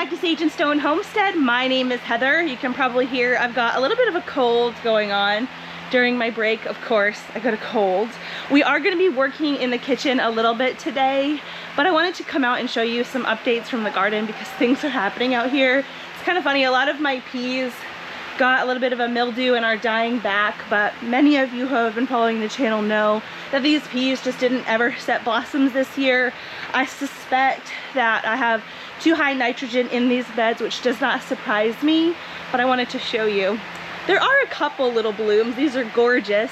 back to Sage and Stone Homestead. My name is Heather. You can probably hear I've got a little bit of a cold going on during my break. Of course, I got a cold. We are going to be working in the kitchen a little bit today, but I wanted to come out and show you some updates from the garden because things are happening out here. It's kind of funny, a lot of my peas got a little bit of a mildew and are dying back, but many of you who have been following the channel know that these peas just didn't ever set blossoms this year. I suspect that I have too high nitrogen in these beds, which does not surprise me, but I wanted to show you. There are a couple little blooms. These are gorgeous.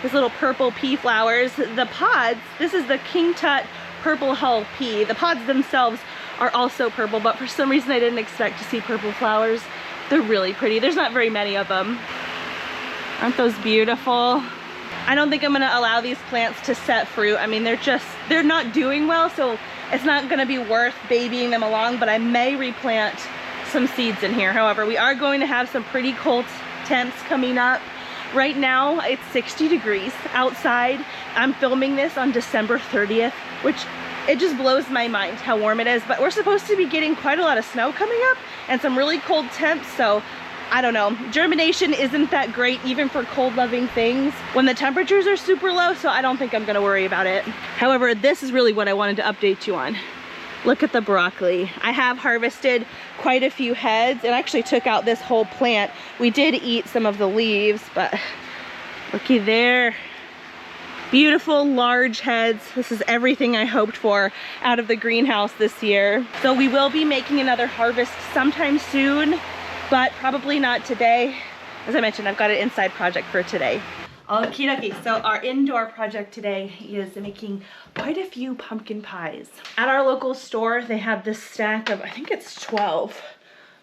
These little purple pea flowers. The pods, this is the King Tut purple hull pea. The pods themselves are also purple, but for some reason I didn't expect to see purple flowers. They're really pretty. There's not very many of them. Aren't those beautiful? I don't think I'm gonna allow these plants to set fruit. I mean, they're not doing well, so it's not gonna be worth babying them along, but I may replant some seeds in here. However, we are going to have some pretty cold temps coming up. Right now, it's 60 degrees outside. I'm filming this on December 30th, which it just blows my mind how warm it is, but we're supposed to be getting quite a lot of snow coming up and some really cold temps, so I don't know. Germination isn't that great even for cold loving things when the temperatures are super low, so I don't think I'm gonna worry about it. However, this is really what I wanted to update you on. Look at the broccoli. I have harvested quite a few heads and actually took out this whole plant. We did eat some of the leaves, but looky there. Beautiful large heads. This is everything I hoped for out of the greenhouse this year. So we will be making another harvest sometime soon, but probably not today. As I mentioned, I've got an inside project for today. Okie dokie, so our indoor project today is making quite a few pumpkin pies. At our local store, they have this stack of, I think it's 12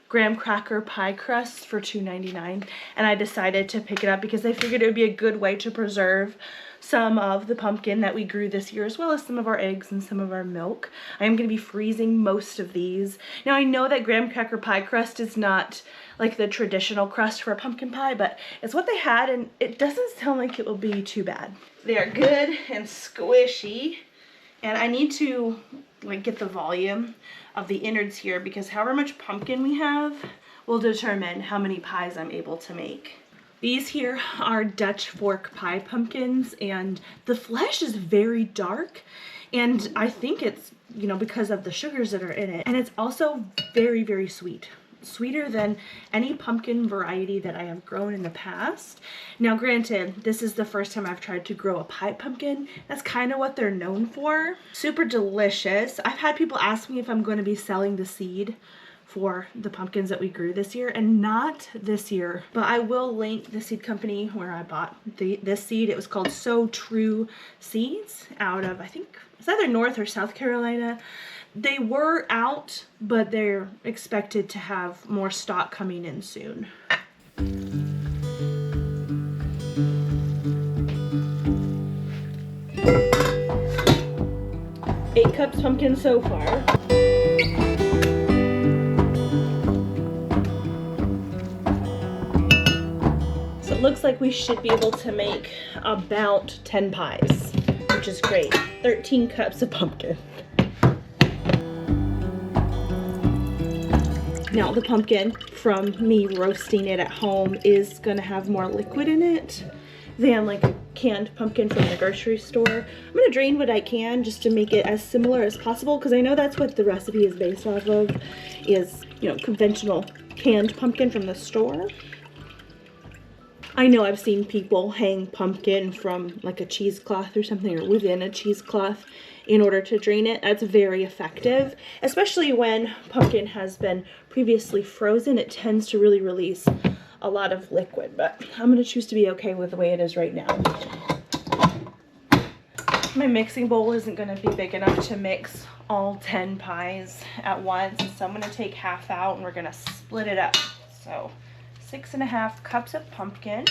graham cracker pie crusts for $2.99, and I decided to pick it up because I figured it would be a good way to preserve some of the pumpkin that we grew this year, as well as some of our eggs and some of our milk. I am going to be freezing most of these. Now I know that graham cracker pie crust is not like the traditional crust for a pumpkin pie, but it's what they had and it doesn't sound like it will be too bad. They are good and squishy, and I need to like get the volume of the innards here because however much pumpkin we have will determine how many pies I'm able to make. These here are Dutch fork pie pumpkins, and the flesh is very dark, and I think it's, you know, because of the sugars that are in it, and it's also very, very sweet. Sweeter than any pumpkin variety that I have grown in the past. Now granted, this is the first time I've tried to grow a pie pumpkin. That's kind of what they're known for. Super delicious. I've had people ask me if I'm going to be selling the seed for the pumpkins that we grew this year, and not this year, but I will link the seed company where I bought this seed. It was called So True Seeds out of, I think it's either North or South Carolina. They were out, but they're expected to have more stock coming in soon. 8 cups pumpkin so far. So it looks like we should be able to make about 10 pies, which is great. 13 cups of pumpkin. Now the pumpkin, from me roasting it at home, is gonna have more liquid in it than like a canned pumpkin from the grocery store. I'm gonna drain what I can just to make it as similar as possible, because I know that's what the recipe is based off of, is, you know, conventional canned pumpkin from the store. I know I've seen people hang pumpkin from like a cheesecloth or something, or within a cheesecloth, in order to drain it. That's very effective, especially when pumpkin has been previously frozen. It tends to really release a lot of liquid, but I'm going to choose to be okay with the way it is right now. My mixing bowl isn't going to be big enough to mix all 10 pies at once, so I'm going to take half out and we're going to split it up. So 6.5 cups of pumpkin.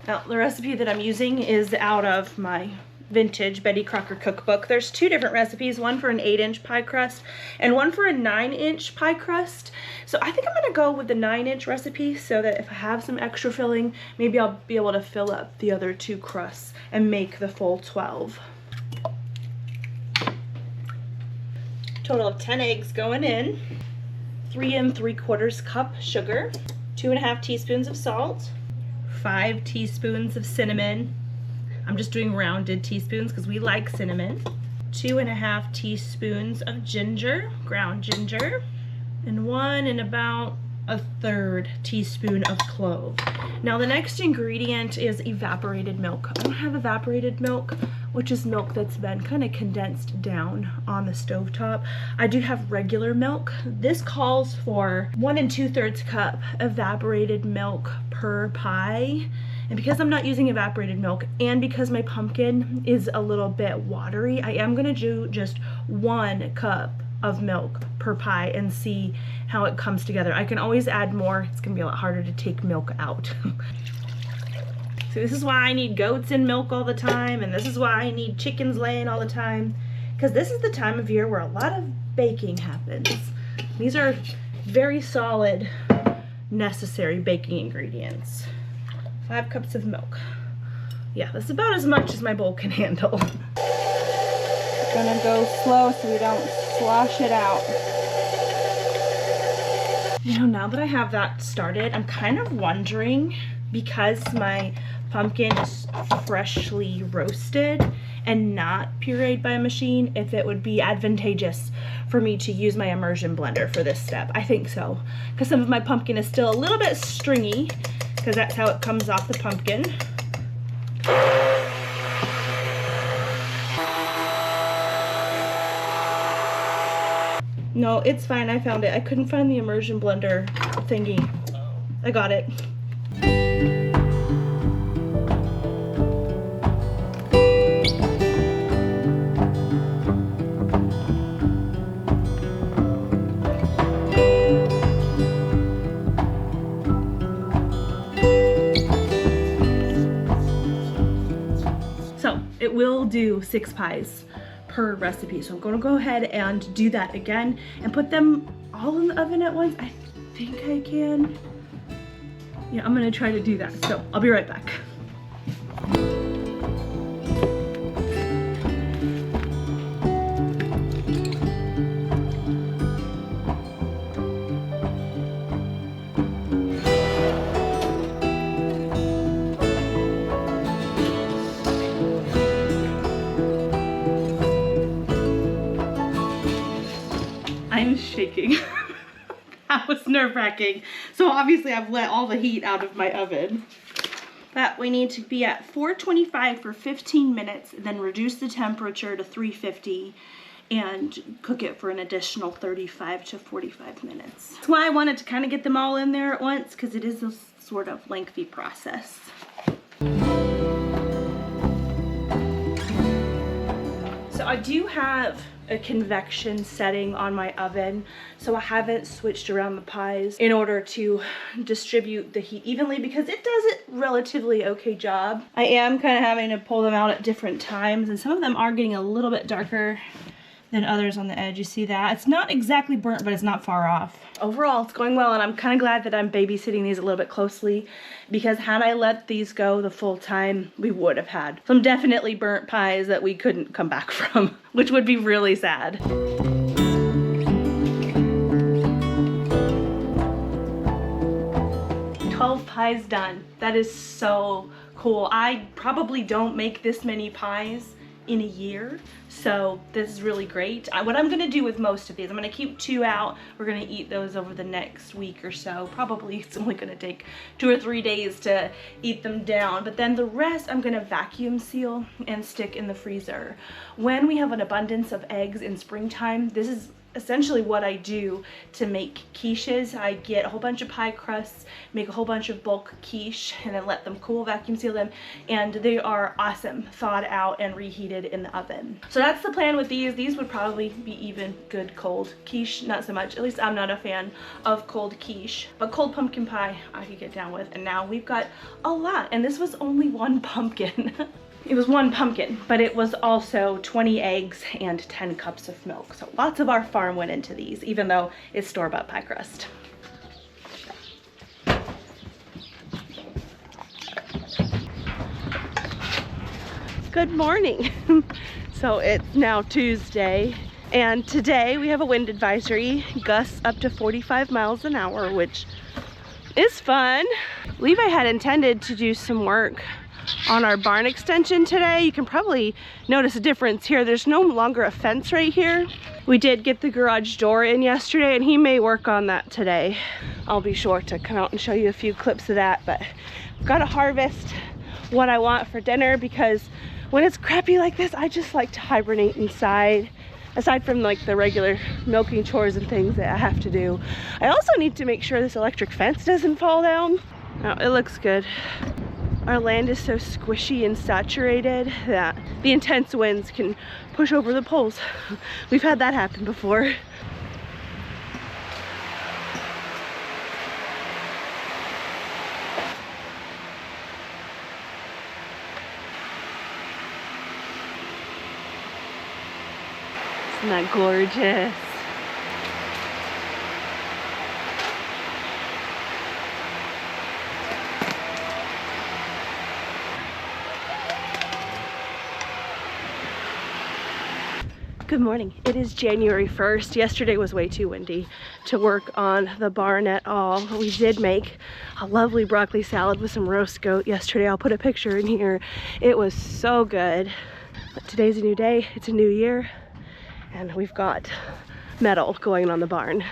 Now the recipe that I'm using is out of my vintage Betty Crocker cookbook. There's 2 different recipes, one for an 8-inch pie crust and one for a 9-inch pie crust. So I think I'm gonna go with the 9-inch recipe so that if I have some extra filling, maybe I'll be able to fill up the other 2 crusts and make the full 12. Total of 10 eggs going in. 3 3/4 cup sugar, 2.5 teaspoons of salt, 5 teaspoons of cinnamon. I'm just doing rounded teaspoons because we like cinnamon. 2.5 teaspoons of ginger, ground ginger, and 1 1/3 teaspoon of clove. Now the next ingredient is evaporated milk. I don't have evaporated milk, which is milk that's been kind of condensed down on the stovetop. I do have regular milk. This calls for 1 2/3 cup evaporated milk per pie. And because I'm not using evaporated milk, and because my pumpkin is a little bit watery, I am gonna do just 1 cup of milk per pie and see how it comes together. I can always add more. It's gonna be a lot harder to take milk out. So this is why I need goats in milk all the time, and this is why I need chickens laying all the time, because this is the time of year where a lot of baking happens. These are very solid, necessary baking ingredients. 5 cups of milk. Yeah, that's about as much as my bowl can handle. Gonna go slow so we don't slosh it out. You know, now that I have that started, I'm kind of wondering, because my pumpkin is freshly roasted and not pureed by a machine, if it would be advantageous for me to use my immersion blender for this step. I think so, because some of my pumpkin is still a little bit stringy, because that's how it comes off the pumpkin. No, it's fine, I found it. I couldn't find the immersion blender thingy. I got it. So it will do 6 pies per recipe. So I'm gonna go ahead and do that again and put them all in the oven at once. I think I can. Yeah, I'm gonna try to do that. So I'll be right back. I'm shaking. That was nerve-wracking. So obviously I've let all the heat out of my oven. But we need to be at 425 for 15 minutes, then reduce the temperature to 350 and cook it for an additional 35 to 45 minutes. That's why I wanted to kind of get them all in there at once, because it is a sort of lengthy process. So I do have a convection setting on my oven, so I haven't switched around the pies in order to distribute the heat evenly, because it does a relatively okay job. I am kind of having to pull them out at different times, and some of them are getting a little bit darker than others on the edge. You see that? It's not exactly burnt, but it's not far off. Overall, it's going well, and I'm kind of glad that I'm babysitting these a little bit closely, because had I let these go the full time, we would have had some definitely burnt pies that we couldn't come back from, which would be really sad. 12 pies done. That is so cool. I probably don't make this many pies in a year, so this is really great. What I'm gonna do with most of these, I'm gonna keep 2 out. We're gonna eat those over the next week or so. Probably it's only gonna take 2 or 3 days to eat them down, but then the rest I'm gonna vacuum seal and stick in the freezer. When we have an abundance of eggs in springtime, this is essentially what I do to make quiches. I get a whole bunch of pie crusts, make a whole bunch of bulk quiche, and then let them cool, vacuum seal them, and they are awesome, thawed out and reheated in the oven. So that's the plan with these. These would probably be even good cold. Quiche, not so much. At least I'm not a fan of cold quiche, but cold pumpkin pie I could get down with. And now we've got a lot, and this was only 1 pumpkin. It was 1 pumpkin, but it was also 20 eggs and 10 cups of milk. So lots of our farm went into these, even though it's store-bought pie crust. Good morning. So it's now Tuesday, And today we have a wind advisory, gusts up to 45 miles an hour, which is fun. Levi had intended to do some work on our barn extension today. You can probably notice a difference here. There's no longer a fence right here. We did get the garage door in yesterday and he may work on that today. I'll be sure to come out and show you a few clips of that, but I've got to harvest what I want for dinner because when it's crappy like this, I just like to hibernate inside. Aside from like the regular milking chores and things that I have to do. I also need to make sure this electric fence doesn't fall down. Oh, it looks good. Our land is so squishy and saturated that the intense winds can push over the poles. We've had that happen before. Isn't that gorgeous? Good morning. It is January 1st. Yesterday was way too windy to work on the barn at all. We did make a lovely broccoli salad with some roast goat yesterday. I'll put a picture in here. It was so good. But today's a new day. It's a new year. And we've got metal going on the barn.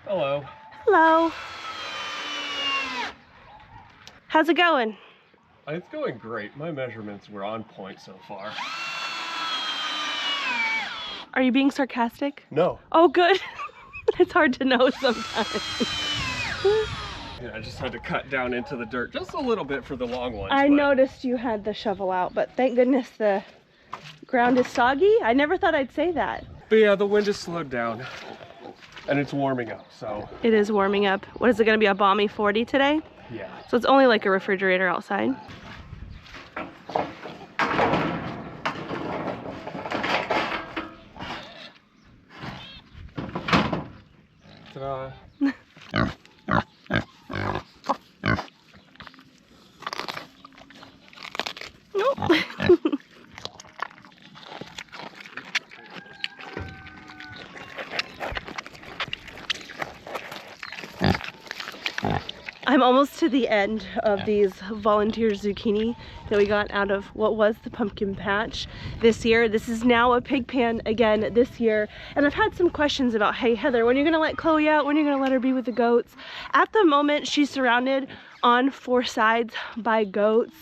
Hello. Hello. How's it going? It's going great. My measurements were on point so far. Are you being sarcastic? No. Oh, good. It's hard to know sometimes. Yeah, I just had to cut down into the dirt just a little bit for the long ones. I noticed you had the shovel out, but thank goodness the ground is soggy. I never thought I'd say that. But yeah, the wind has slowed down and it's warming up, so. It is warming up. What is it gonna be, a balmy 40 today? Yeah. So it's only like a refrigerator outside. Ta-da. Nope. I'm almost to the end of these volunteer zucchini that we got out of what was the pumpkin patch this year. This is now a pig pan again this year. And I've had some questions about, hey Heather, when are you gonna let Chloe out? When are you gonna let her be with the goats? At the moment, she's surrounded on 4 sides by goats.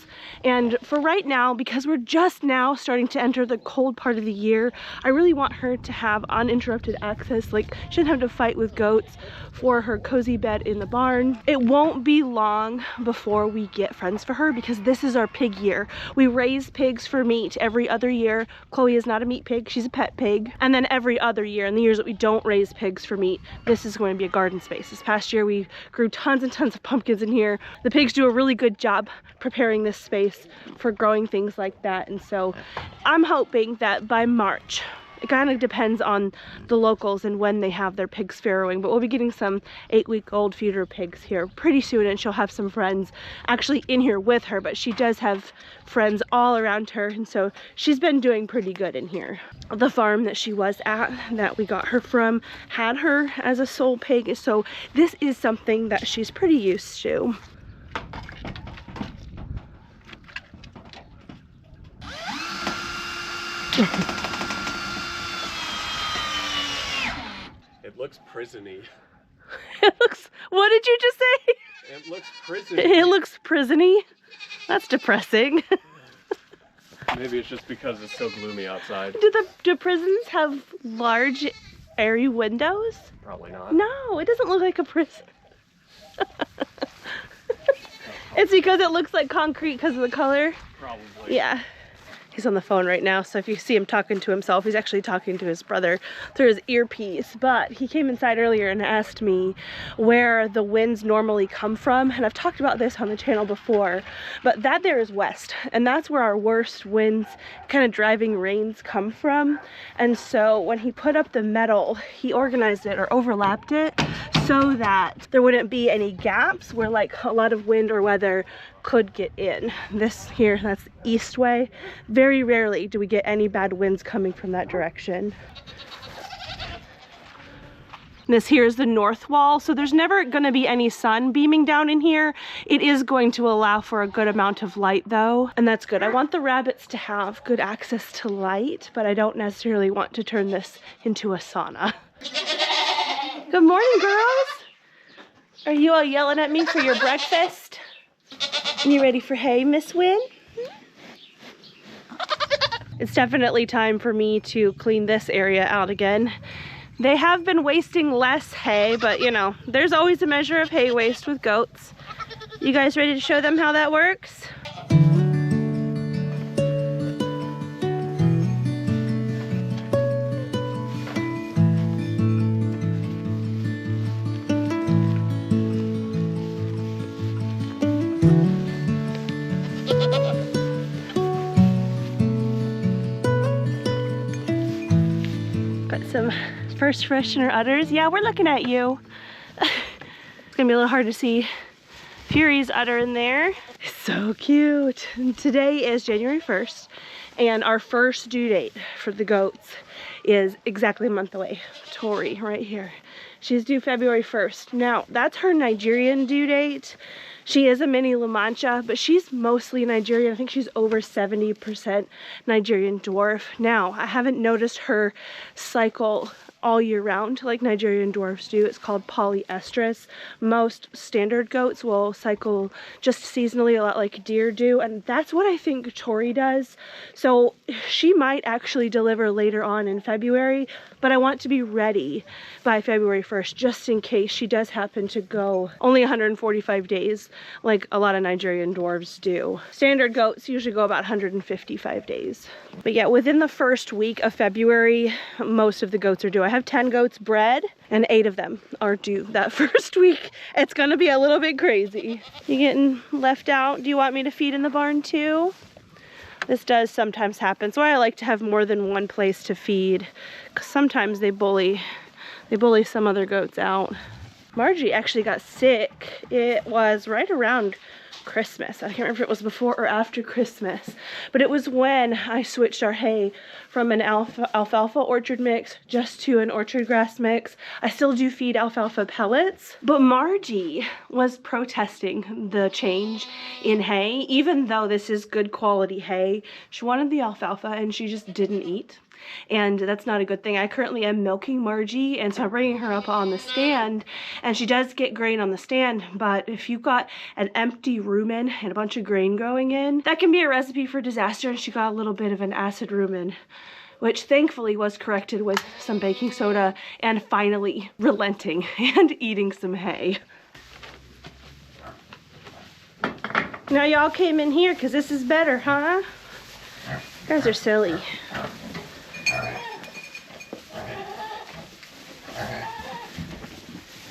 And for right now, because we're just now starting to enter the cold part of the year, I really want her to have uninterrupted access. Like, she doesn't have to fight with goats for her cozy bed in the barn. It won't be long before we get friends for her because this is our pig year. We raise pigs for meat every other year. Chloe is not a meat pig, she's a pet pig. And then every other year, in the years that we don't raise pigs for meat, this is going to be a garden space. This past year we grew tons and tons of pumpkins in here. The pigs do a really good job preparing this space for growing things like that. And so I'm hoping that by March, it kind of depends on the locals and when they have their pigs farrowing, but we'll be getting some 8-week-old feeder pigs here pretty soon, and she'll have some friends actually in here with her, but she does have friends all around her, and so she's been doing pretty good in here. The farm that she was at, that we got her from, had her as a sole pig, so this is something that she's pretty used to. It looks prisony. It looks, what did you just say? It looks prisony. It looks prisony? That's depressing. Maybe it's just because it's so gloomy outside. Do prisons have large airy windows? Probably not. No, it doesn't look like a prison. It's because it looks like concrete because of the color? Probably. Yeah. He's on the phone right now, so if you see him talking to himself, he's actually talking to his brother through his earpiece. But he came inside earlier and asked me where the winds normally come from. And I've talked about this on the channel before, but that there is west. And that's where our worst winds, kind of driving rains, come from. And so when he put up the metal, he organized it or overlapped it so that there wouldn't be any gaps where like a lot of wind or weather could get in. This here, that's the east way. Very rarely do we get any bad winds coming from that direction. This here is the north wall, so there's never going to be any sun beaming down in here. It is going to allow for a good amount of light though, and that's good. I want the rabbits to have good access to light, but I don't necessarily want to turn this into a sauna. Good morning, girls. Are you all yelling at me for your breakfast? You ready for hay, Miss Wynn? It's definitely time for me to clean this area out again. They have been wasting less hay, but you know, there's always a measure of hay waste with goats. You guys ready to show them how that works? Got some first freshener udders. Yeah, we're looking at you. It's gonna be a little hard to see Fury's udder in there. So cute. And today is January 1st, and our first due date for the goats is exactly a month away. Tori, right here. She's due February 1st. Now, that's her Nigerian due date. She is a mini La Mancha, but she's mostly Nigerian. I think she's over 70% Nigerian dwarf. Now, I haven't noticed her cycle all year round like Nigerian dwarfs do. It's called polyestrus. Most standard goats will cycle just seasonally, a lot like deer do, and that's what I think Tori does. So she might actually deliver later on in February, but I want to be ready by February 1st just in case she does happen to go only 145 days like a lot of Nigerian dwarves do. Standard goats usually go about 155 days. But yeah, within the first week of February, most of the goats are due. I have 10 goats bred and 8 of them are due that first week. It's gonna be a little bit crazy. You getting left out? Do you want me to feed in the barn too? This does sometimes happen. So I like to have more than one place to feed, because sometimes they bully some other goats out. Margie actually got sick. It was right around Christmas. I can't remember if it was before or after Christmas, but it was when I switched our hay from an alfalfa orchard mix just to an orchard grass mix. I still do feed alfalfa pellets, but Margie was protesting the change in hay. Even though this is good quality hay, she wanted the alfalfa and she just didn't eat. And that's not a good thing. I currently am milking Margie, and so I'm bringing her up on the stand, and she does get grain on the stand, but if you've got an empty rumen and a bunch of grain going in, that can be a recipe for disaster. And she got a little bit of an acid rumen, which thankfully was corrected with some baking soda and finally relenting and eating some hay. Now y'all came in here because this is better, huh? You guys are silly.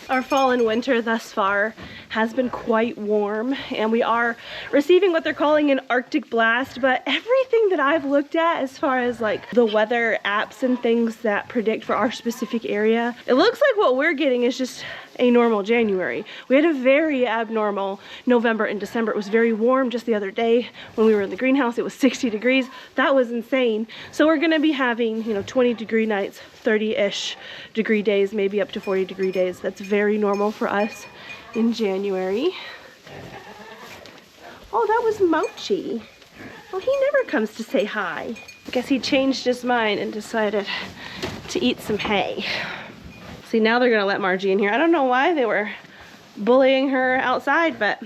Our fall and winter thus far has been quite warm, and we are receiving what they're calling an Arctic blast, but everything that I've looked at as far as like the weather apps and things that predict for our specific area, it looks like what we're getting is just a normal January. We had a very abnormal November and December. It was very warm just the other day when we were in the greenhouse. It was 60 degrees. That was insane. So we're gonna be having, 20 degree nights, 30-ish degree days, maybe up to 40 degree days. That's very normal for us in January. Oh, that was Mochi. Well, he never comes to say hi. I guess he changed his mind and decided to eat some hay. See, now they're gonna let Margie in here. I don't know why they were bullying her outside, but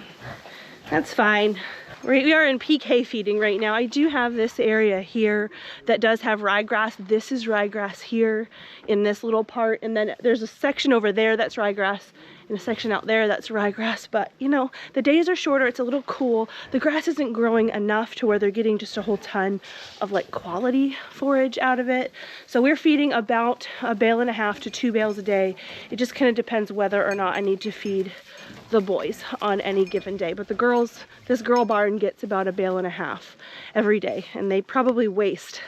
that's fine. We are in peak hay feeding right now. I do have this area here that does have ryegrass. This is ryegrass here in this little part, and then there's a section over there that's ryegrass and a section out there that's ryegrass. But the days are shorter, it's a little cool. The grass isn't growing enough to where they're getting just a whole ton of like quality forage out of it. So we're feeding about 1.5 bales to 2 bales a day. It just kind of depends whether or not I need to feed the boys on any given day. But the girls, this girl barn gets about 1.5 bales every day, and they probably waste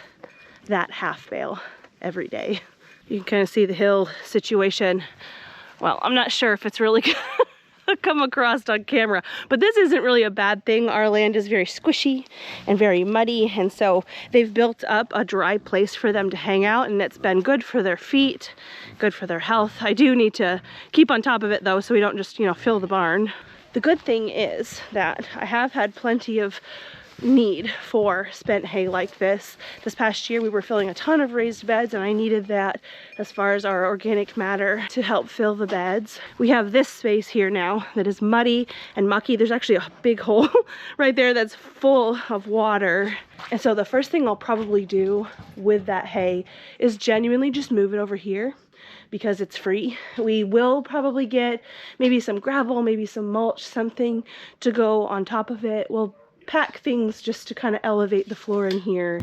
that 1/2 bale every day. You can kind of see the hill situation Well, I'm not sure if it's really gonna come across on camera, but this isn't really a bad thing. Our land is very squishy and very muddy, and so they've built up a dry place for them to hang out, and it's been good for their feet, good for their health. I do need to keep on top of it though, so we don't just, you know, fill the barn. The good thing is that I have had plenty of need for spent hay like this. This past year we were filling a ton of raised beds, and I needed that as far as our organic matter to help fill the beds. We have this space here now that is muddy and mucky. There's actually a big hole right there that's full of water. And so the first thing I'll probably do with that hay is genuinely just move it over here, because it's free. We will probably get maybe some gravel, maybe some mulch, something to go on top of it. We'll pack things just to kind of elevate the floor in here.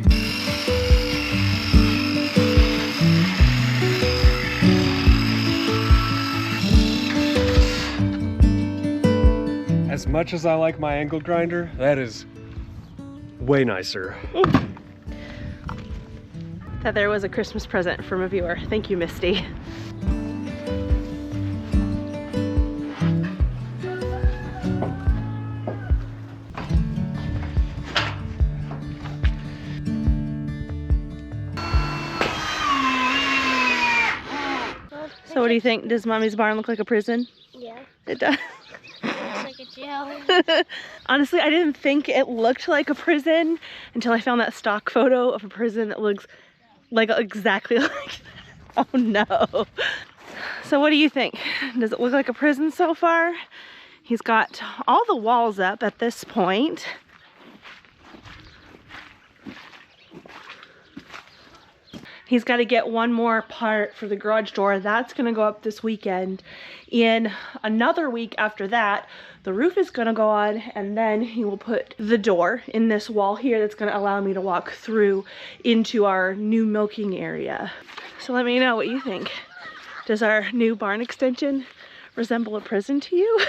As much as I like my angle grinder, that is way nicer. That there was a Christmas present from a viewer. Thank you, Misty. So what do you think? Does Mommy's barn look like a prison? Yeah. It does. It looks like a jail. Honestly, I didn't think it looked like a prison until I found that stock photo of a prison that looks like exactly like that. Oh no. So what do you think? Does it look like a prison so far? He's got all the walls up at this point. He's got to get one more part for the garage door. That's going to go up this weekend. In another week after that, the roof is going to go on, and then he will put the door in this wall here that's going to allow me to walk through into our new milking area. So let me know what you think. Does our new barn extension resemble a prison to you?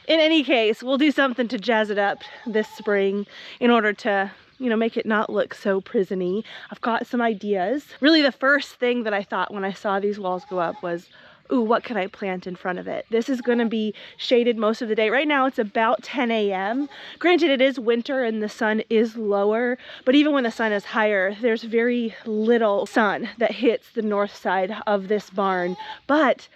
In any case, we'll do something to jazz it up this spring in order to, you know, make it not look so prison-y. I've got some ideas. Really, the first thing that I thought when I saw these walls go up was, ooh, what can I plant in front of it? This is gonna be shaded most of the day. Right now it's about 10 a.m. Granted, it is winter and the sun is lower, but even when the sun is higher, there's very little sun that hits the north side of this barn. But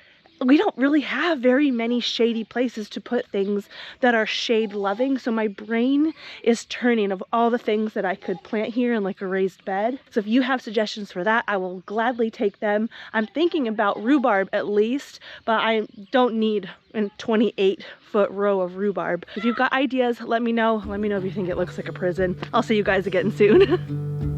we don't really have very many shady places to put things that are shade loving, so my brain is turning of all the things that I could plant here in like a raised bed. So if you have suggestions for that, I will gladly take them. I'm thinking about rhubarb at least, but I don't need a 28-foot row of rhubarb. If you've got ideas, let me know. Let me know if you think it looks like a prison. I'll see you guys again soon.